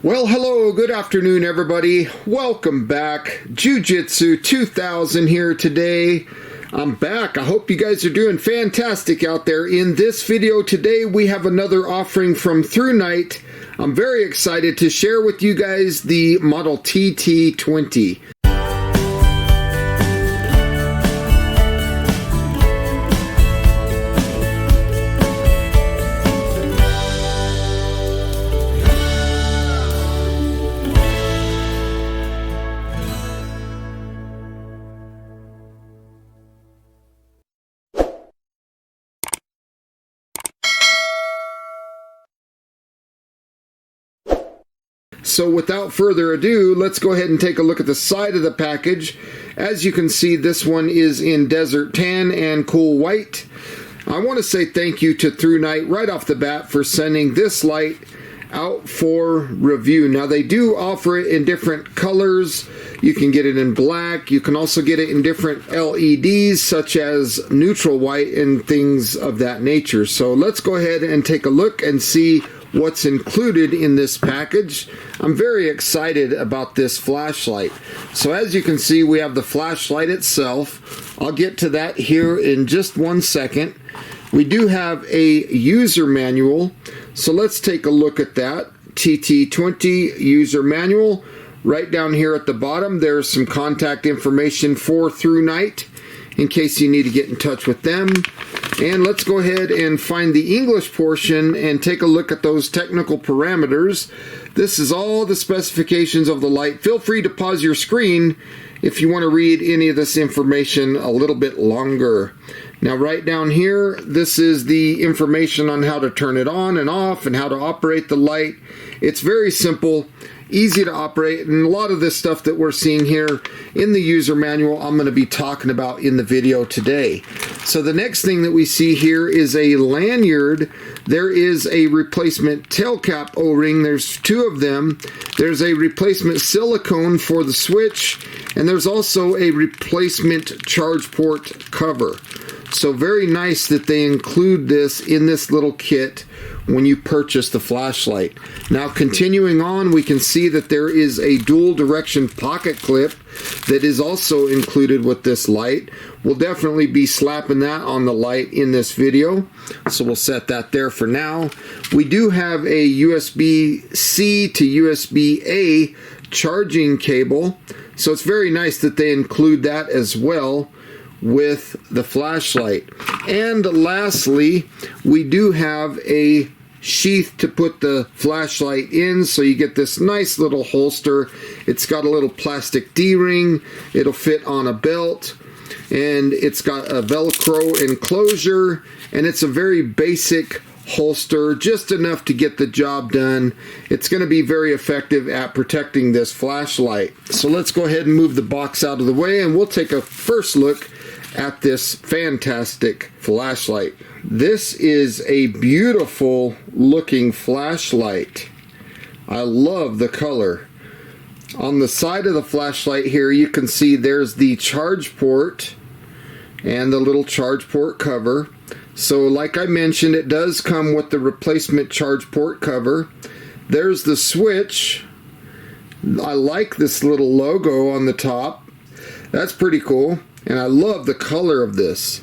Well, hello, good afternoon, everybody. Welcome back. Jiu-Jitsu 2000 here today. I'm back. I hope you guys are doing fantastic out there. In this video today, we have another offering from ThruNite. I'm very excited to share with you guys the model TT20. So without further ado, let's go ahead and take a look at the side of the package. As you can see, this one is in Desert Tan and Cool White. I want to say thank you to ThruNite right off the bat for sending this light out for review. Now they do offer it in different colors. You can get it in black. You can also get it in different LEDs such as neutral white and things of that nature. So let's go ahead and take a look and see what's included in this package. I'm very excited about this flashlight. So as you can see, we have the flashlight itself. I'll get to that here in just one second. We do have a user manual. So let's take a look at that. TT20 user manual. Right down here at the bottom, there's some contact information for ThruNite in case you need to get in touch with them. And let's go ahead and find the English portion and take a look at those technical parameters. This is all the specifications of the light. Feel free to pause your screen if you want to read any of this information a little bit longer. Now right down here, this is the information on how to turn it on and off and how to operate the light. It's very simple, easy to operate, and a lot of this stuff that we're seeing here in the user manual I'm going to be talking about in the video today. So the next thing that we see here is a lanyard. There is a replacement tail cap O-ring. There's two of them. There's a replacement silicone for the switch, and there's also a replacement charge port cover. So very nice that they include this in this little kit when you purchase the flashlight. Now continuing on, we can see that there is a dual direction pocket clip that is also included with this light. We'll definitely be slapping that on the light in this video, so we'll set that there for now. We do have a USB-C to USB-A charging cable, so it's very nice that they include that as well with the flashlight. And lastly, we do have a sheath to put the flashlight in, so you get this nice little holster. It's got a little plastic D-ring. It'll fit on a belt, and it's got a Velcro enclosure, and it's a very basic holster, just enough to get the job done. It's going to be very effective at protecting this flashlight. So let's go ahead and move the box out of the way, and we'll take a first look at this fantastic flashlight. This is a beautiful looking flashlight. I love the color. On the side of the flashlight here, you can see there's the charge port and the little charge port cover. So like I mentioned, it does come with the replacement charge port cover. There's the switch. I like this little logo on the top. That's pretty cool. And I love the color of this.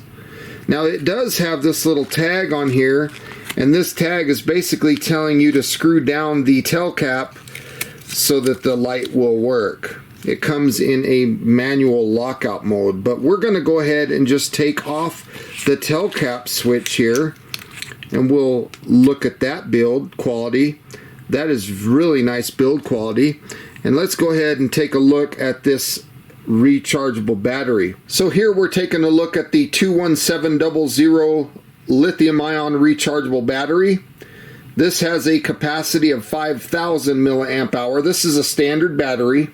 Now it does have this little tag on here, and this tag is basically telling you to screw down the tail cap so that the light will work. It comes in a manual lockout mode, but we're going to go ahead and just take off the tail cap switch here, and we'll look at that build quality. That is really nice build quality. And let's go ahead and take a look at this rechargeable battery. So here we're taking a look at the 21700 lithium-ion rechargeable battery. This has a capacity of 5,000 milliamp hour. This is a standard battery,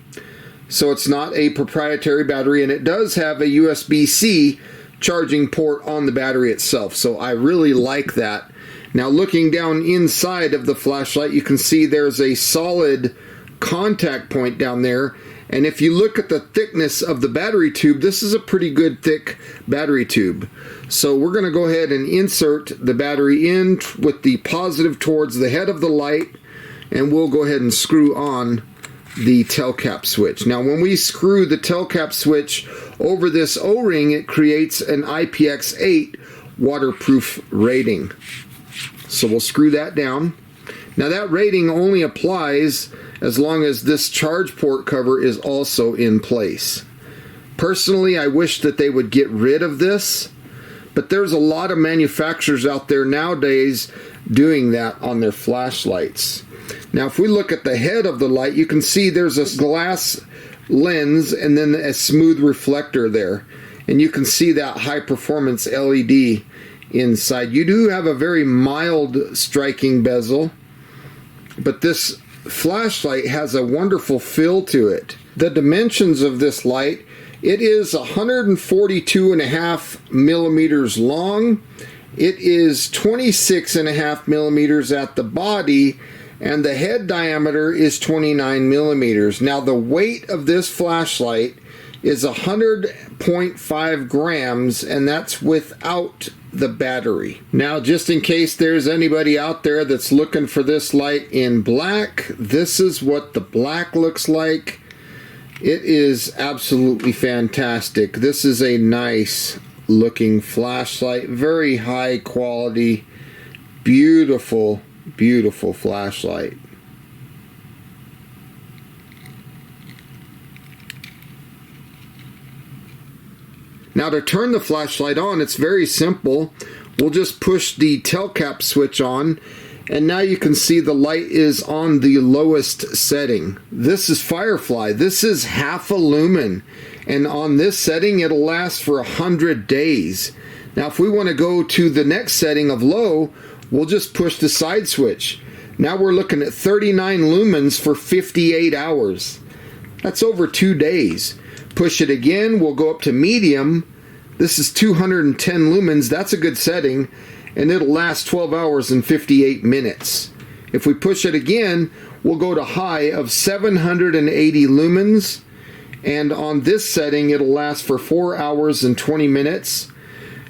so it's not a proprietary battery, and it does have a USB-C charging port on the battery itself, so I really like that. Now looking down inside of the flashlight, you can see there's a solid contact point down there. And if you look at the thickness of the battery tube, this is a pretty good thick battery tube. So we're going to go ahead and insert the battery in with the positive towards the head of the light. and we'll go ahead and screw on the tail cap switch. Now when we screw the tail cap switch over this O-ring, it creates an IPX8 waterproof rating. So we'll screw that down. Now that rating only applies as long as this charge port cover is also in place. Personally, I wish that they would get rid of this, but there's a lot of manufacturers out there nowadays doing that on their flashlights. Now if we look at the head of the light, you can see there's a glass lens and then a smooth reflector there. And you can see that high performance LED inside. You do have a very mild striking bezel, but this flashlight has a wonderful feel to it. The dimensions of this light, it is 142.5 millimeters long. It is 26.5 millimeters at the body, and the head diameter is 29 millimeters. Now the weight of this flashlight is 100.5 grams, and that's without the battery. Now just in case there's anybody out there that's looking for this light in black, this is what the black looks like. It is absolutely fantastic. This is a nice looking flashlight, very high quality, beautiful, beautiful flashlight. Now to turn the flashlight on, it's very simple. We'll just push the tail cap switch on, and now you can see the light is on the lowest setting. This is Firefly. This is half a lumen, and on this setting it'll last for 100 days. Now if we want to go to the next setting of low, we'll just push the side switch. Now we're looking at 39 lumens for 58 hours. That's over 2 days. Push it again, we'll go up to medium. This is 210 lumens, that's a good setting, and it'll last 12 hours and 58 minutes. If we push it again, we'll go to high of 780 lumens, and on this setting it'll last for 4 hours and 20 minutes.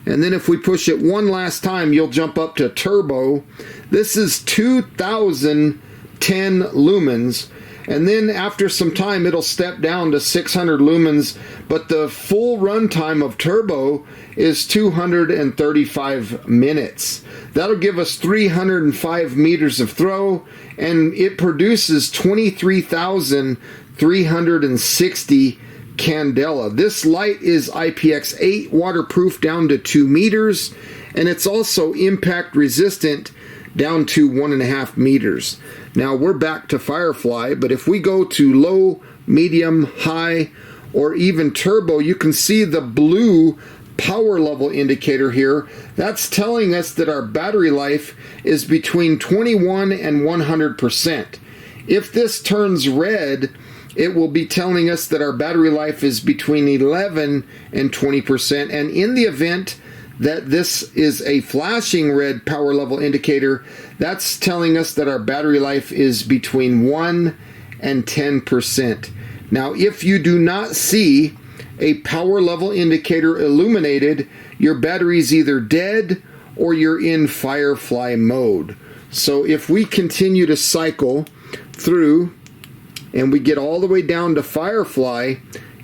And then if we push it one last time, you'll jump up to turbo. This is 2010 lumens. And then after some time it'll step down to 600 lumens, but the full runtime of turbo is 235 minutes. That'll give us 305 meters of throw, and it produces 23,360 candela. This light is IPX8 waterproof down to 2 meters, and it's also impact resistant down to 1.5 meters. Now we're back to Firefly, but if we go to low, medium, high, or even turbo, you can see the blue power level indicator here. That's telling us that our battery life is between 21 and 100%. If this turns red, it will be telling us that our battery life is between 11 and 20%, and in the event that this is a flashing red power level indicator, that's telling us that our battery life is between 1 and 10%. Now, if you do not see a power level indicator illuminated, your battery is either dead or you're in Firefly mode. So if we continue to cycle through and we get all the way down to Firefly,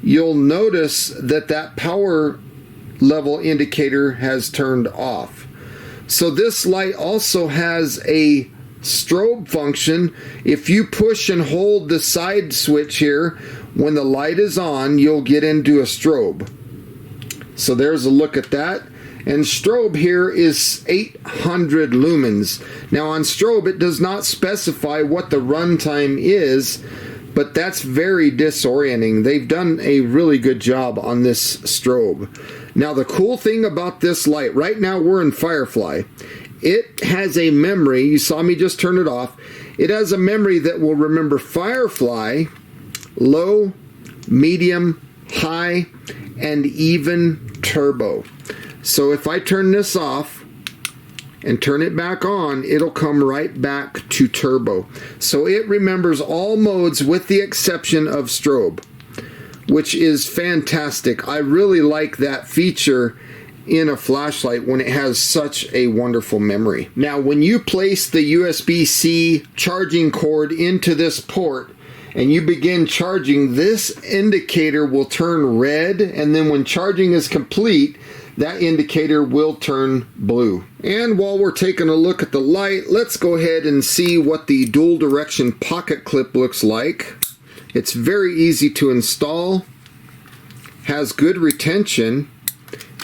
you'll notice that that power level indicator has turned off. So this light also has a strobe function. If you push and hold the side switch here, when the light is on, you'll get into a strobe. So there's a look at that. And strobe here is 800 lumens. Now on strobe, it does not specify what the runtime is, but that's very disorienting. They've done a really good job on this strobe. Now the cool thing about this light, right now we're in Firefly. It has a memory, you saw me just turn it off. It has a memory that will remember Firefly, low, medium, high, and even turbo. So if I turn this off and turn it back on, it'll come right back to turbo. So it remembers all modes with the exception of strobe, which is fantastic. I really like that feature, in a flashlight when it has such a wonderful memory. Now, when you place the USB-C charging cord into this port and you begin charging, this indicator will turn red, and then when charging is complete, that indicator will turn blue. And while we're taking a look at the light, let's go ahead and see what the dual direction pocket clip looks like. It's very easy to install, has good retention,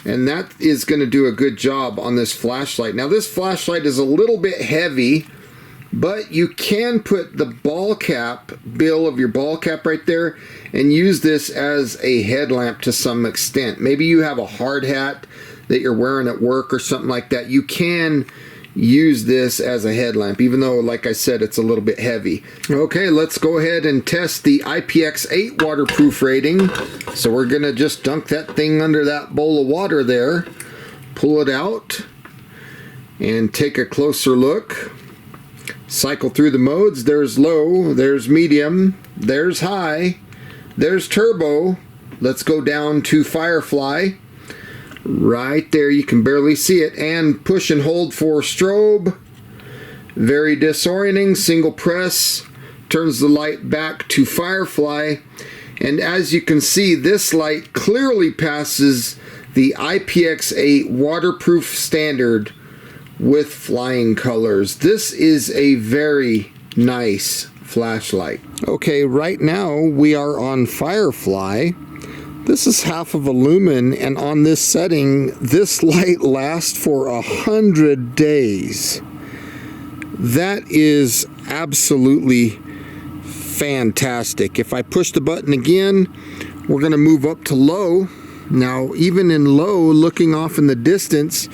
and that is going to do a good job on this flashlight. Now, this flashlight is a little bit heavy, but you can put the ball cap, bill of your ball cap right there, and use this as a headlamp to some extent. Maybe you have a hard hat that you're wearing at work or something like that. You can use this as a headlamp, even though, like I said, it's a little bit heavy. Okay, let's go ahead and test the IPX8 waterproof rating. So we're gonna just dunk that thing under that bowl of water there, pull it out, and take a closer look. Cycle through the modes. There's low, there's medium, there's high, there's turbo. Let's go down to Firefly. Right there, you can barely see it. And push and hold for strobe. Very disorienting. Single press turns the light back to Firefly. And as you can see, this light clearly passes the IPX8 waterproof standard with flying colors. This is a very nice flashlight. Okay, right now we are on Firefly. This is half of a lumen, and on this setting, this light lasts for 100 days. That is absolutely fantastic. If I push the button again, we're going to move up to low. Now, even in low, looking off in the distance,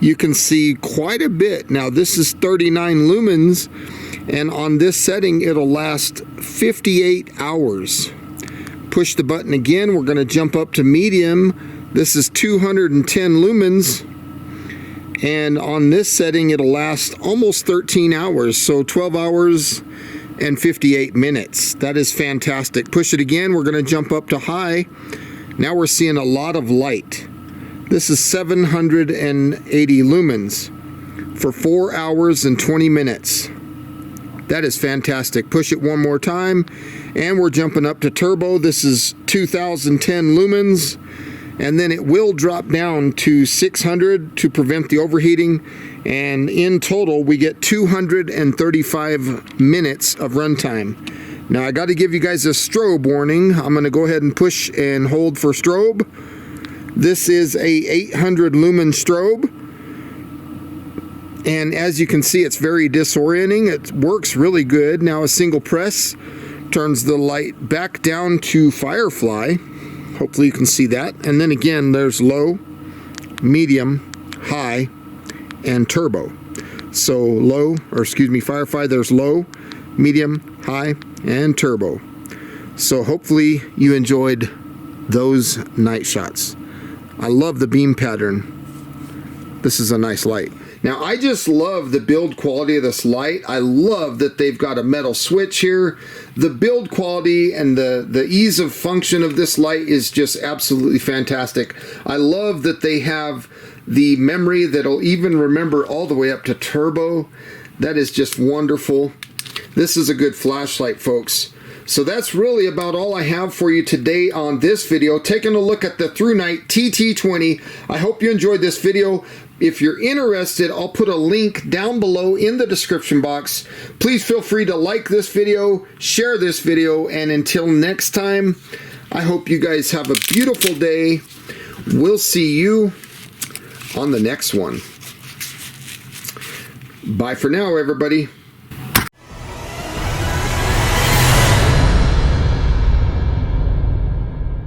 you can see quite a bit. Now, this is 39 lumens, and on this setting, it'll last 58 hours. Push the button again, we're going to jump up to medium. This is 210 lumens, and on this setting, it'll last almost 13 hours, so 12 hours and 58 minutes. That is fantastic. Push it again, we're going to jump up to high. Now we're seeing a lot of light. This is 780 lumens for 4 hours and 20 minutes. That is fantastic. Push it one more time, and we're jumping up to turbo. This is 2010 lumens, and then it will drop down to 600 to prevent the overheating, and in total we get 235 minutes of runtime. Now, I got to give you guys a strobe warning. I'm going to go ahead and push and hold for strobe. This is a 800 lumen strobe, and as you can see, it's very disorienting. It works really good. Now, a single press turns the light back down to Firefly. Hopefully you can see that. And then again, there's low, medium, high, and turbo. So Firefly, there's low, medium, high, and turbo. So hopefully you enjoyed those night shots. I love the beam pattern. This is a nice light. Now, I just love the build quality of this light. I love that they've got a metal switch here. The build quality and the ease of function of this light is just absolutely fantastic. I love that they have the memory that'll even remember all the way up to turbo. That is just wonderful. This is a good flashlight, folks. So that's really about all I have for you today on this video, taking a look at the ThruNite TT20. I hope you enjoyed this video. If you're interested, I'll put a link down below in the description box. Please feel free to like this video, share this video, and until next time, I hope you guys have a beautiful day. We'll see you on the next one. Bye for now, everybody.